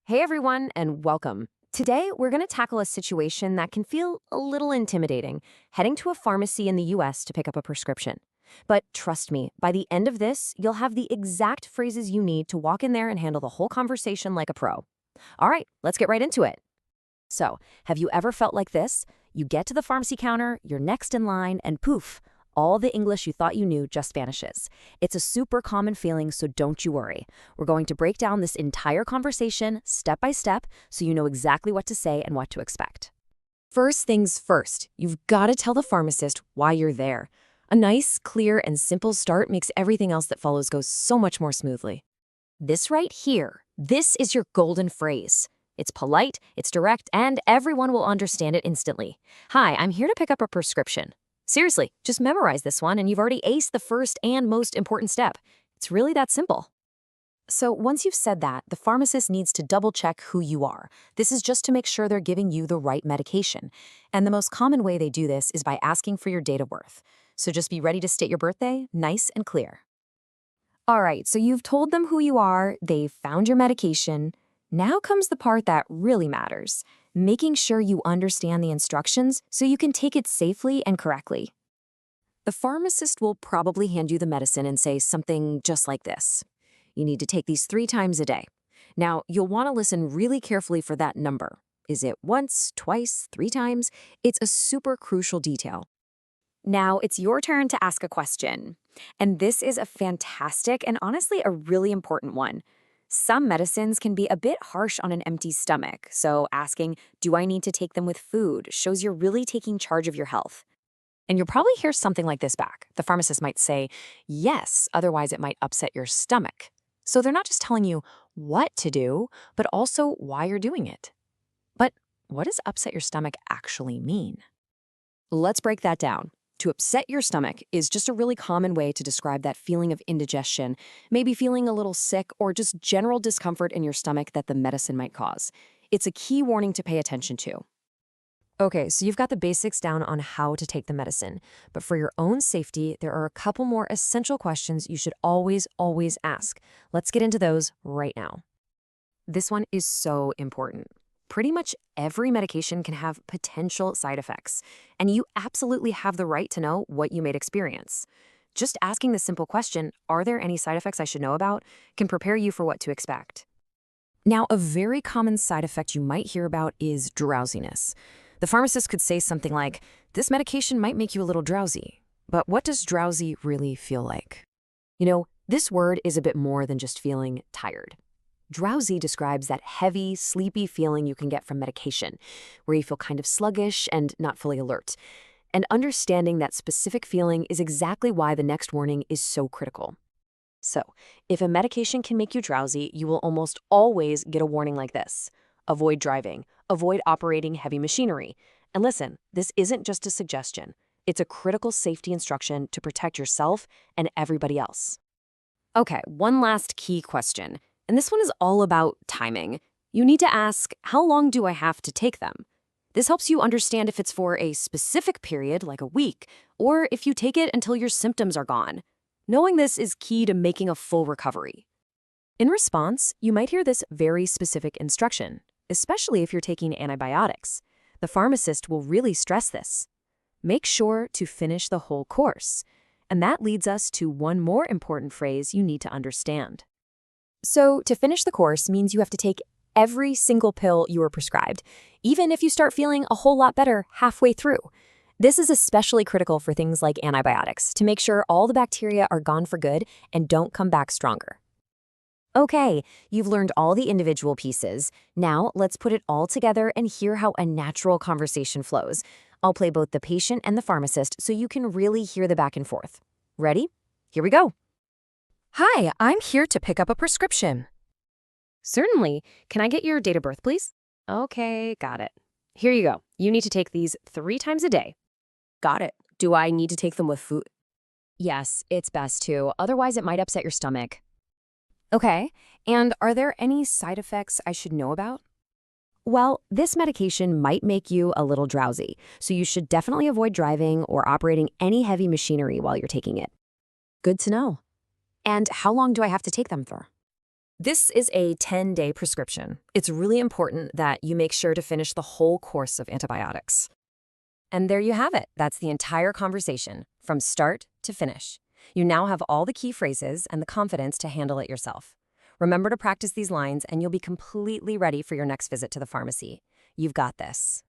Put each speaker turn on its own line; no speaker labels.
Hey everyone, and welcome. Today, we're going to tackle a situation that can feel a little intimidating, heading to a pharmacy in the US to pick up a prescription. But trust me, by the end of this, you'll have the exact phrases you need to walk in there and handle the whole conversation like a pro. All right, let's get right into it. So, have you ever felt like this? You get to the pharmacy counter, you're next in line, and poof, all the English you thought you knew just vanishes. It's a super common feeling, so don't you worry. We're going to break down this entire conversation step by step so you know exactly what to say and what to expect. First things first, you've got to tell the pharmacist why you're there. A nice, clear, and simple start makes everything else that follows go so much more smoothly. This right here, this is your golden phrase. It's polite, it's direct, and everyone will understand it instantly. Hi, I'm here to pick up a prescription. Seriously, just memorize this one and you've already aced the first and most important step. It's really that simple. So once you've said that, the pharmacist needs to double-check who you are. This is just to make sure they're giving you the right medication. And the most common way they do this is by asking for your date of birth. So just be ready to state your birthday, nice and clear. All right, so you've told them who you are, they've found your medication. Now comes the part that really matters. Making sure you understand the instructions so you can take it safely and correctly. The pharmacist will probably hand you the medicine and say something just like this. You need to take these 3 times a day. Now, you'll want to listen really carefully for that number. Is it once, twice, 3 times? It's a super crucial detail. Now, it's your turn to ask a question. And this is a fantastic and honestly a really important one. Some medicines can be a bit harsh on an empty stomach, so asking, do I need to take them with food, shows you're really taking charge of your health. And you'll probably hear something like this back. The pharmacist might say, yes, otherwise it might upset your stomach. So they're not just telling you what to do, but also why you're doing it. But what does upset your stomach actually mean? Let's break that down. To upset your stomach is just a really common way to describe that feeling of indigestion, maybe feeling a little sick or just general discomfort in your stomach that the medicine might cause. It's a key warning to pay attention to. Okay, so you've got the basics down on how to take the medicine, but for your own safety, there are a couple more essential questions you should always ask. Let's get into those right now. This one is so important. Pretty much every medication can have potential side effects, and you absolutely have the right to know what you might experience. Just asking the simple question, are there any side effects I should know about, can prepare you for what to expect. Now, a very common side effect you might hear about is drowsiness. The pharmacist could say something like, this medication might make you a little drowsy. But what does drowsy really feel like? You know, this word is a bit more than just feeling tired. Drowsy describes that heavy, sleepy feeling you can get from medication, where you feel kind of sluggish and not fully alert. And understanding that specific feeling is exactly why the next warning is so critical. So, if a medication can make you drowsy, you will almost always get a warning like this. Avoid driving. Avoid operating heavy machinery. And listen, this isn't just a suggestion. It's a critical safety instruction to protect yourself and everybody else. Okay, one last key question. And this one is all about timing. You need to ask, how long do I have to take them? This helps you understand if it's for a specific period, like a week, or if you take it until your symptoms are gone. Knowing this is key to making a full recovery. In response, you might hear this very specific instruction, especially if you're taking antibiotics. The pharmacist will really stress this. Make sure to finish the whole course. And that leads us to one more important phrase you need to understand. So, to finish the course means you have to take every single pill you were prescribed, even if you start feeling a whole lot better halfway through. This is especially critical for things like antibiotics, to make sure all the bacteria are gone for good and don't come back stronger. Okay, you've learned all the individual pieces. Now, let's put it all together and hear how a natural conversation flows. I'll play both the patient and the pharmacist so you can really hear the back and forth. Ready? Here we go. Hi, I'm here to pick up a prescription. Certainly. Can I get your date of birth, please? Okay, got it. Here you go. You need to take these 3 times a day.
Got it. Do I need to take them with food?
Yes, it's best to. Otherwise, it might upset your stomach. Okay, and are there any side effects I should know about? Well, this medication might make you a little drowsy, so you should definitely avoid driving or operating any heavy machinery while you're taking it.
Good to know.
And how long do I have to take them for? This is a 10-day prescription. It's really important that you make sure to finish the whole course of antibiotics. And there you have it. That's the entire conversation, from start to finish. You now have all the key phrases and the confidence to handle it yourself. Remember to practice these lines and you'll be completely ready for your next visit to the pharmacy. You've got this.